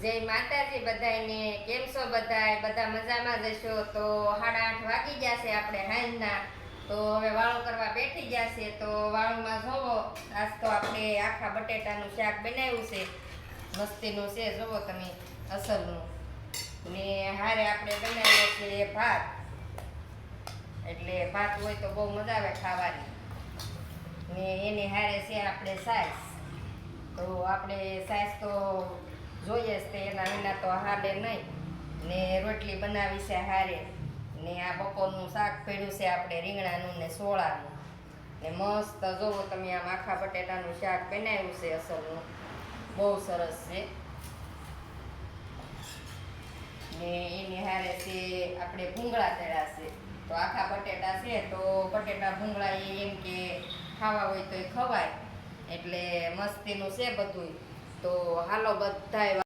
જય માતાજી બધાને, કેમ છો બધાય? બધા મજામાં જશો? તો 8:30 વાગી જશે આપણે હાંજના. તો હવે વાળું કરવા બેઠી જશે. તો વાળુંમાં જોવો, આજ તો આપણે આખા બટેટાનું શાક બનાવ્યું છે. મસ્તીનું છે, જોવો તમે, અસલનું. ને હારે આપણે બનાવ્યો છે ભાત. એટલે ભાત હોય તો બહુ મજા આવે ખાવાની. ને એની હારે છે આપણે સાસ. તો આપણે સાસ તો જોઈએ જ, તે એના વિના તો હાલે નહીં. ને રોટલી બનાવી છે હારે. ને આ બપોરનું શાક પડ્યું છે આપણે રીંગણાનું ને સોળાનું. ને મસ્ત જોવો તમે, આમ આખા બટેટાનું શાક બનાવ્યું છે અસલનું, બહુ સરસ છે. ને એની હારે છે આપણે ભૂંગળા તળ્યા છે. તો આખા બટેટા છે તો બટેટા ભૂંગળા એમ કે ખાવા હોય તો એ ખવાય. એટલે મસ્તીનું છે બધું. તો હાલો બધાય